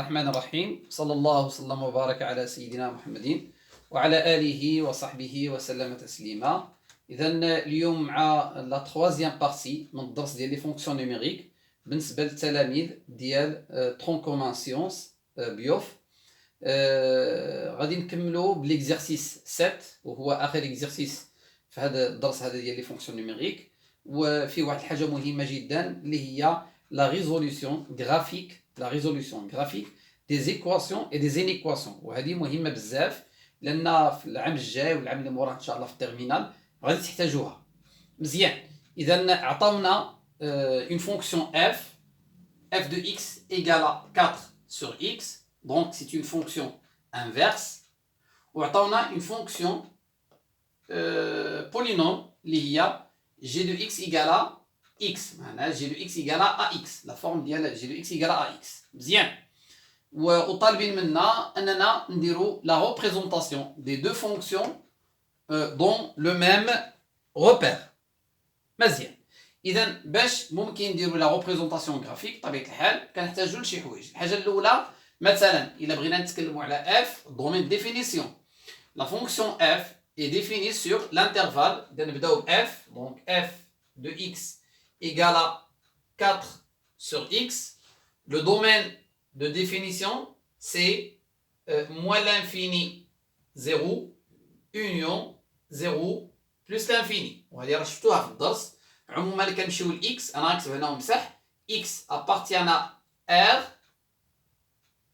الرحمن الرحيم صلى الله وسلم وبارك على سيدنا محمد وعلى آله وصحبه وسلم تسليما. إذا اليوم مع لا تخوازيام بارتي من الدرس ديال لي فونكسيون نيميريك بالنسبة للتلاميذ ديال ترون كومان سيونس بيوف. غادي نكملوا بليكزيرسيس 7 وهو آخر اكزيرسيس في هذا الدرس هذا ديال لي فونكسيون نيميريك، وفيه واحد الحاجة مهمة جدا اللي هي la résolution graphique des équations et des inéquations. وهذه مهمة بزاف لأن في العام الجاي والعام اللي موراه إن شاء الله في الترمينال غادي تحتاجوها مزيان. إذا عطاونا une fonction f de x égale à 4 sur x, donc c'est une fonction inverse. وعطاونا une fonction polynôme اللي هي g de x égale à x, معناها g de x égale à ax, la forme ديال g de x égale à ax. مزيان. وطالبين منا اننا نديرو la représentation des deux fonctions dans le même repère. مزيان. اذا باش ممكن نديرو la représentation graphique بطبيعه الحال كنحتاجو لشي حوايج. الحاجه الاولى مثلا الا بغينا نتكلموا على f domaine de définition, la fonction f est définie sur l'intervalle. اذا نبداو ب f, donc f de x égale à 4 sur x. Le domaine de définition, c'est moins l'infini 0, union 0, plus l'infini. وهذه راه شفتوها في الدرس. عموما اللي كنمشيو ل x انا غنكتب هنا ونمسح x appartient à r,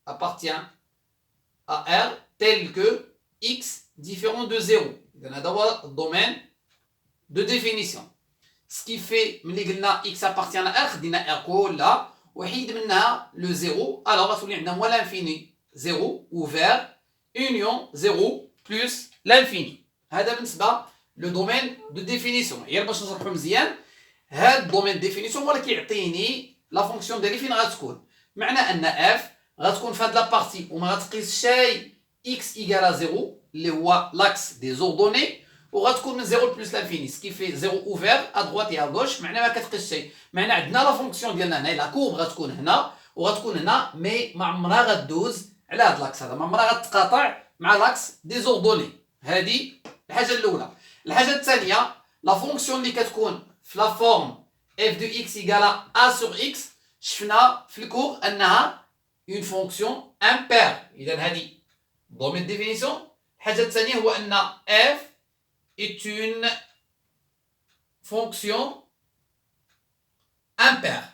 appartient à r tel que x différent de 0. اذا هذا هو الدومين de définition. Ce qui fait ملي قلنا x appartient à r خدينا r كلها وحيد منها لو 0، alors غتولي عندنا moins l'infini 0 ouvert union 0 plus l'infini. هذا بالنسبه لو دومين دو ديفينيسيون. غير باش نشرحو مزيان، هذا الدومين ديفينيسيون هو اللي كيعطيني لا فونكسيون ديالي فين غتكون. معنى ان اف غتكون في هاد لا وما غتقيس شي x égale à 0 اللي هو لاكس دي زوردوني، وغتكون من 0 بلس لانفيني سكي في 0 اوفير ا دروات اي ا غوش. معنى ما كتقيس شيء، معنى عندنا لا فونكسيون ديالنا هنا لا كورب غتكون هنا وغتكون هنا، مي ما عمرها غدوز على هاد لاكس هذا، ما عمرها غتقاطع مع لاكس دي زوردوني. هذه الحاجه الاولى. الحاجه الثانيه لا فونكسيون اللي كتكون في لا فورم f de x égale à a sur x شفنا في الكور انها une fonction impaire. اذا هذه دومين ديفينيسيون. الحاجه الثانيه هو ان f est une fonction impaire.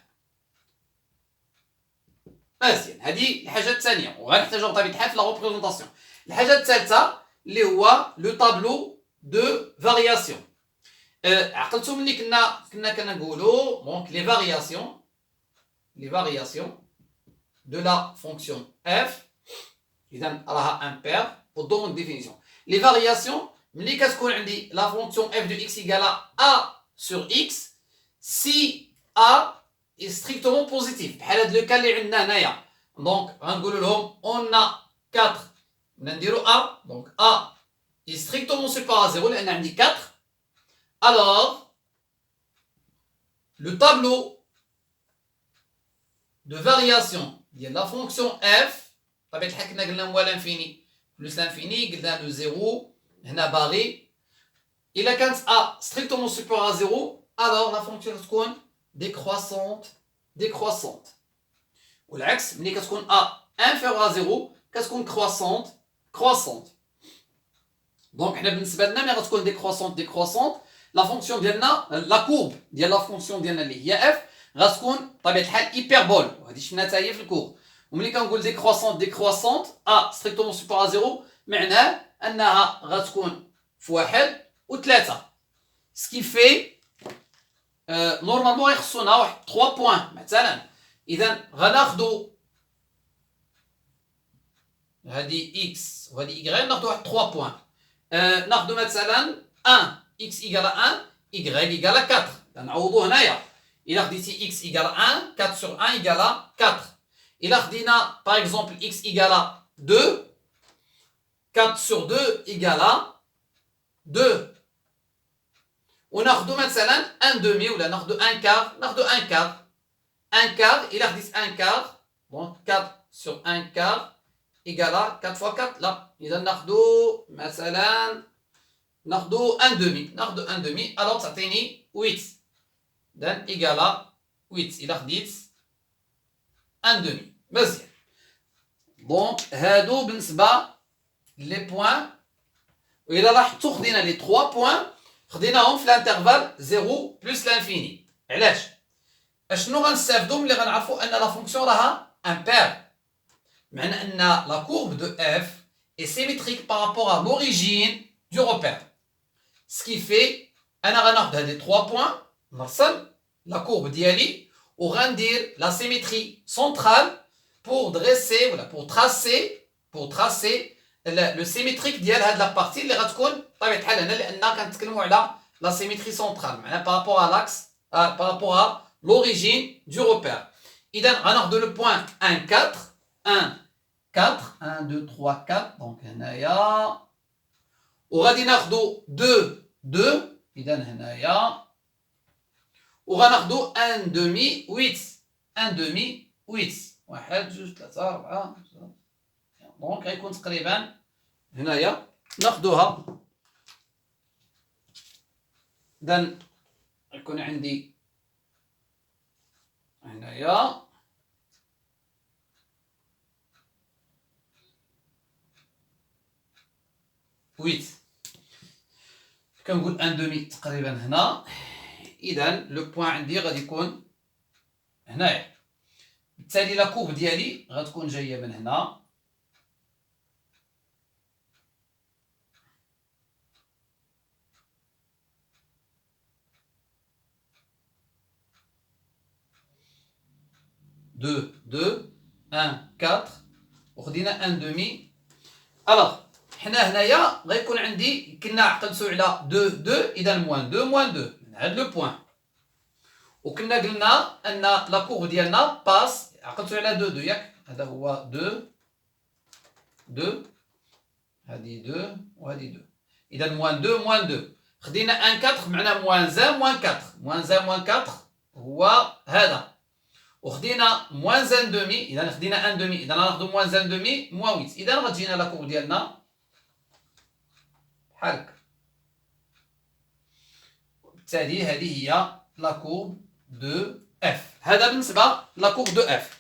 مزيان. هذه الحاجه الثانيه وغنحتاجوها بطبيعه الحال في لا ريبريزونطاسيون. الحاجه الثالثه اللي هو لو طابلو دو فارياسيون. عقلتوا ملي كنا كنقولوا دونك لي فارياسيون دو لا فونكسيون f. اذا راها امبير والدومين ديفينيسيون. لي فارياسيون ملي كتكون عندي لا فونكسيون f de x égale à a sur x si a est strictement positif. بحال هاد لو كان اللي عندنا هنايا، دونك غنقولوا لهم on a 4 نديرو a, donc a est strictement supérieur à 0 لان عندي 4. alors le tableau de variation ديال لا فونكسيون f بطبيعه الحال كنا قلنا موال انفيني بلس لانفيني، قلنا لو 0 هنا باغي. إلا كانت a strictement supérieur à 0 alors la fonction تكون décroissante. والعكس ملي كتكون a inférieur à 0 كتكون croissante. دونك حنا بالنسبه لنا ملي غتكون décroissante لا فونكسيون ديالنا لا كورب ديال لا فونكسيون ديالنا اللي هي f غتكون بطبيعه الحال هيبربول، وهذه شفناها حتى هي في الكور. وملي كنقول décroissante a strictement supérieur à 0 معناه انها غتكون في 1 و3. سكي في نورمالمون يخصونا واحد 3 بوين مثلا. اذا غناخدو هذه x وهذه y ناخدو واحد 3 بوين. ناخدو مثلا 1 x égale à 1 y égale à 4. نعوضو هنايا. الا خديتي x égale à 1 4 sur 1 égale à 4. الا خدينا par exemple x égale à 2 4 sur 2 égale à 2. وناخدو مثلا 1 demi ولا ناخدو 1 quart. ناخدو 1 quart. 1 quart الا خديت 1 quart donc 4 sur 1 quart égale à 4 fois 4 لا اذا ناخذوا مثلا ناخذوا 1 demi ناخذوا 1 demi alors تعطيني 8 اذا égale à 8 الا خديت 1 demi مزيان دونك هادو بالنسبه لي بوين واذا لاحظتوا خدينا لي 3 بوين خديناهم في الانترفال 0 بلس لانفيني علاش اشنو غنستافدوا ملي غنعرفوا ان لا فونكسيون راها امبير معنى ان لا courbe de f est symétrique par rapport à l'origine du repère ce qui fait انا غناخذ هاد لي 3 بوين نرسم لا courbe ديالي وغندير لا symétrie centrale pour dresser ولا pour tracer le symétrique ديال هاد لا بارتي اللي غتكون بطبيعه الحال هنا لان كنتكلموا على لا symétrie centrale معناها par rapport à l'axe par rapport à l'origine du repère اذا غناخذ le point 1 4 1 4 1 2 3 4 دونك هنايا وغادي ناخذ 2 2 اذا هنايا وغناخذ 1 demi 8 1 demi 8 1 2 3 4 دونك غيكون تقريبا هنايا ناخذوها اذا غيكون عندي هنايا ويت كنقول 1 دومي تقريبا هنا اذا لو بوين عندي غادي يكون هنايا بالتالي لا كورب ديالي غتكون جايه من هنا دو دو 1 4 وخدينا 1 دومي الوغ حنا هنايا غيكون عندي كنا عقلتو على 2 2 اذا موان 2 موان 2 من هاد لو بوين وكنا قلنا ان لا كورب ديالنا باس عقلتو على 2 2 ياك هذا هو 2 2 هذه 2 وهذه 2 اذا موان 2 موان 2 خدينا 1 4 معناه موان زان موان 4 موان زان موان 4 هو هذا وخدينا موان زان دومي اذا خدينا 1 دومي اذا غناخذوا موان زان دومي موان 8 اذا غتجينا لا كورب ديالنا بحال هكا وبالتالي هذه هي لا كورب دو اف هذا بالنسبه لا كورب دو اف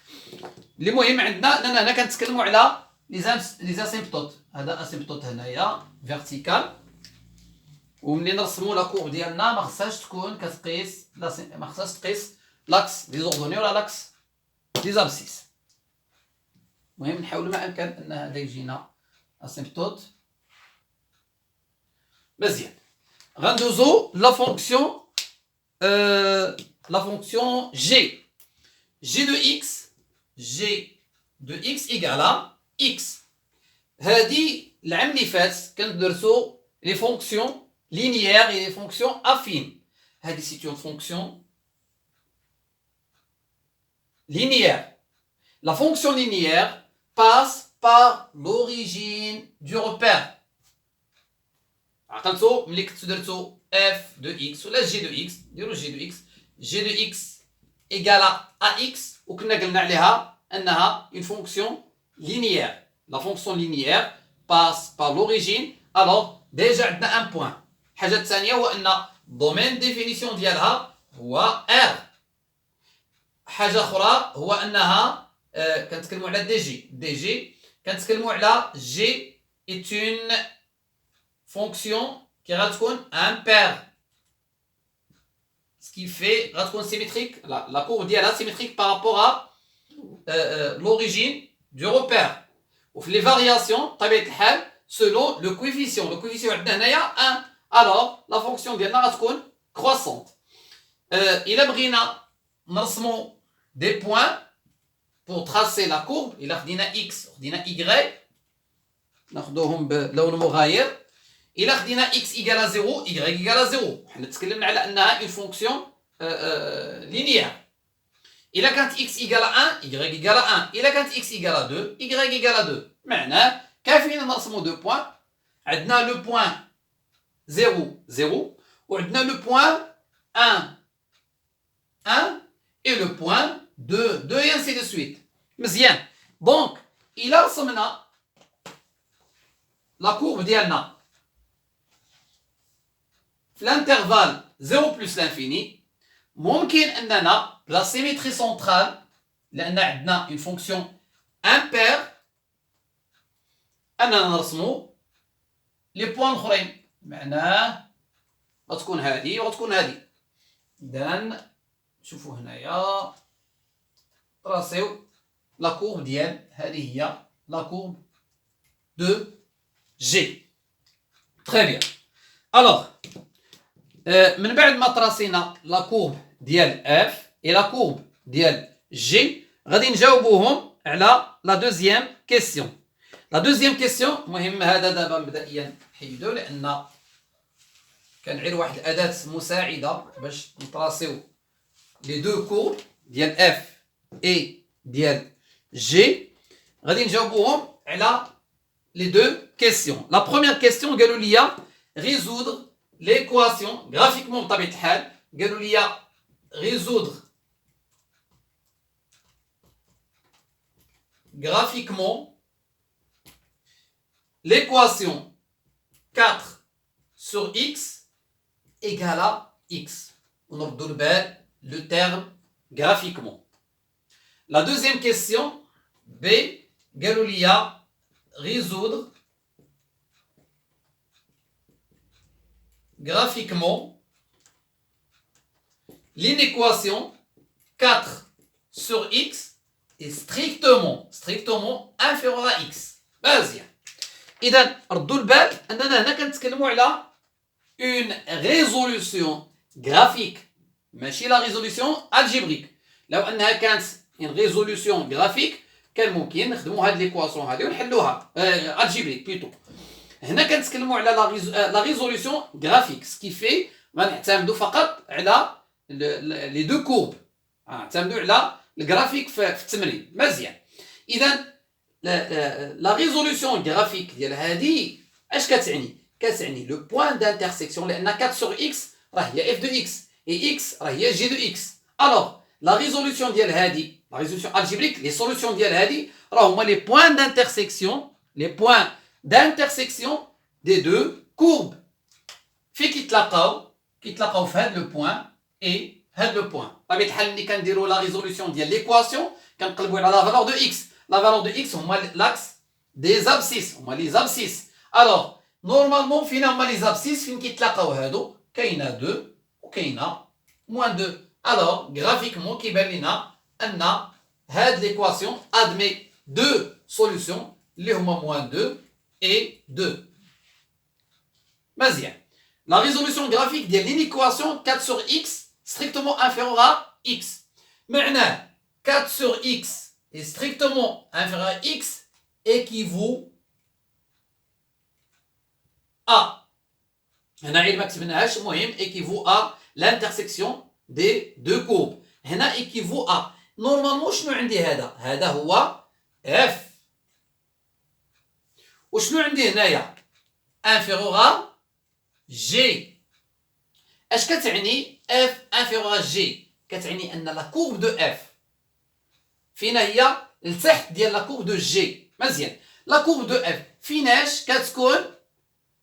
اللي مهم عندنا لان هنا كنتكلموا على لي اسيمبتوت هذا اسيمبتوت هنايا فيرتيكال وملي نرسموا لا كورب ديالنا ما خصهاش تكون كتقيس ما خصهاش تقيس لاكس دي زوردوني ولا لاكس دي زابسيس المهم نحاولوا ما امكن ان هذا يجينا اسيمبتوت مزيان غندوزو لا فونكسيون g de x égale à x هذه العام اللي فات كندرسو les fonctions linéaires et les fonctions affines هذه c'est une fonction linéaire la fonction linéaire passe par l'origine du repère عقلتو ملي كنتو درتو f de x ولا g de x ديرو g de x g de x égale à ax وكنا قلنا عليها انها une fonction linéaire la fonction linéaire passe par l'origine alors déjà عندنا un point الحاجه الثانيه هو ان domaine définition ديالها هو r حاجه اخرى هو انها كنتكلموا على دي جي كنتكلموا على g est une fonction qui غتكون impair ce qui fait غتكون symétrique la courbe ديالها symétrique par rapport à l'origine du repère وفي les variations بطبيعه الحال selon le coefficient عندنا هنايا 1 alors la fonction ديالنا غتكون croissante الا بغينا نرسموا des points pour tracer la courbe الا خدينا x وخدينا y ناخذوهم بلون مغاير الا خدينا x égale à 0 y égale à 0 حنا تكلمنا على انها une fonction linéaire الا كانت x égale à 1 y égale à 1 الا كانت x égale à 2 y égale à 2 معناه كافيين نرسموا دو بوين عندنا لو بوين 0 0 وعندنا لو بوين 1 1 et le point 2 2 et ainsi de suite مزيان دونك الى رسمنا لا كورب ديالنا في الانترفال 0 بلس لانفيني ممكن اننا بلا سيميتري سنترال لان عندنا اون فونكسيون امبير اننا نرسمو لي بوان الاخرين معناه غتكون هذه وغتكون هذه. اذا شوفوا هنايا تراسيو لا كورب ديال هذه هي لا كورب دو جي. تري بيان. الوغ من بعد ما تراسينا لا كورب ديال اف اي لا كورب ديال جي غادي نجاوبوهم على لا دوزيام كيسيون. لا دوزيام كيسيون مهم هذا دابا مبدئيا حيدو لان كان غير واحد الاداه مساعده باش نتراسيو لي دو كورب ديال اف اي ديال جي. غادي نجاوبوهم على les deux questions. La première question قالوا لي résoudre l'équation graphiquement بطبيعة الحال قالوا لي résoudre graphiquement l'équation 4 sur x égale à x. ونردوا البال le terme graphiquement. La deuxième question B قالوا لي résoudre graphiquement l'inéquation 4 sur x est strictement inférieur à x. مزيان. إذا ردوا البال أننا هنا كنتكلموا على une résolution graphique ماشي la résolution algébrique. لو أنها كانت une résolution graphique كان ممكن نخدموا هاد ليكواسيون هادي ونحلوها الجبريك بليتو. هنا كنتكلموا على لا ريزوليسيون غرافيك سكي في غنعتمدوا فقط على لي دو كورب نعتمدوا على الجرافيك في التمرين. مزيان. اذا لا ريزوليسيون غرافيك ديال هادي اش كتعني؟ كتعني لو بوين دانترسيكسيون لان 4 سور اكس راه هي اف دو اكس اي اكس راه هي جي دو اكس. الوغ لا ريزوليسيون ديال هادي la résolution algébrique, les solutions ديال هذه راه هما les points d'intersection des deux courbes في كيتلاقاو في هذا لو بوين اي هذا لو بوين. بطبيعة الحال ملي كنديروا لا ريزوليسيون ديال ليكواسيون كنقلبوا على لا فالور دو اكس. لا فالور دو اكس هما لاكس دي زابسيس هما لي زابسيس. الوغ نورمالمون فين هما لي زابسيس فين كيتلاقاو هادو كاينه 2 وكاينه موان 2. الوغ غرافيكمون كيبان لينا أن هاد l'équation admet deux solutions اللي هما moins 2 et 2. مزيان. La résolution graphique ديال l'inéquation 4 sur x strictement inférieure à x. معناه 4 sur x est strictement inférieur à x équivaut à هنا غير ما كتبناهاش المهم équivaut à l'intersection des deux courbes. هنا équivaut à نورمالمون شنو عندي هذا هو اف وشنو عندي هنايا انفيرور جي. اش كتعني اف انفيرور جي؟ كتعني ان لا كورب دو اف فين هي لتحت ديال لا كورب دو جي. مزيان. لا كورب دو اف فيناش كتكون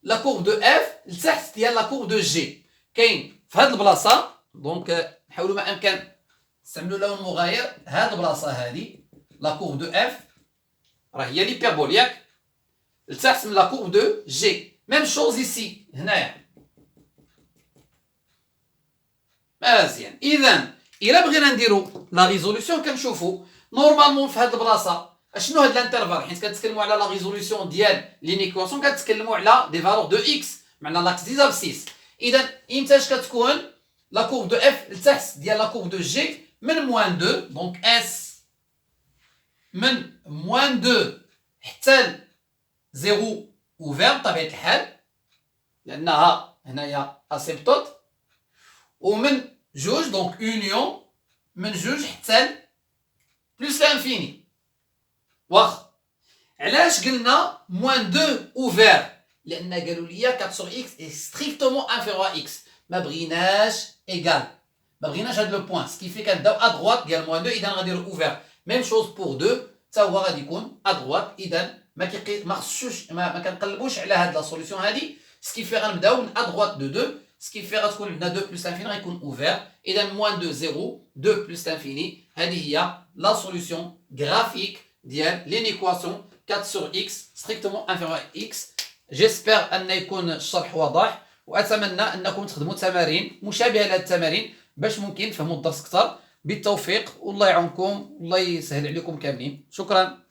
لا كورب دو اف لتحت ديال لا كورب دو جي؟ كاين في هاد البلاصه. دونك نحاولوا ما امكن نستعملوا لون مغاير. هاد البلاصه هادي لا كورب دو اف راه هي ليبيربول ياك لتحت من لا كورب دو جي. ميم شوز ايسي هنايا. مزيان. اذا الا بغينا نديرو لا ريزوليسيون كنشوفو نورمالمون في هاد البلاصه اشنو هاد الانترفال حيت كنتكلموا على لا ريزوليسيون ديال لينيكواسيون كنتكلموا على دي فالور دو اكس معنا لاكس دي زابسيس. اذا امتاش كتكون لا كورب دو اف لتحت ديال لا كورب دو جي من موان 2. دونك اس من موان 2 حتى 0 اوفير بطبيعه الحال لانها هنايا اسيمبتوت. ومن جوج دونك اونيون من جوج حتى بلوس لانفيني. واخ علاش قلنا موان 2 اوفير؟ لان قالوا لي 4 sur x est strictement inférieur à x. ما بغيناش ايغال ما بغيناش هاد لو بوين سكي في كنبداو ا دروات ديال موان 2 اذا غنديرو اوفير. ميم شوز بور 2 حتى هو غادي يكون ادغوات. اذا ما خصوش ما كنقلبوش على هاد لا سوليسيون هادي. سكيفي غنبداو من ادغوات دو 2. سكيفي غتكون عندنا 2 بلس لانفيني غيكون اوفير. اذا موان دو 0 2 بلس لانفيني. هذه هي لا سوليسيون غرافيك ديال لينيكواسيون 4 sur x strictement inférieur à x. جيسبر ان يكون الشرح واضح، واتمنى انكم تخدموا تمارين مشابهه لهذه التمارين باش ممكن تفهموا الدرس اكثر. بالتوفيق والله يعاونكم والله يسهل عليكم كاملين. شكرا.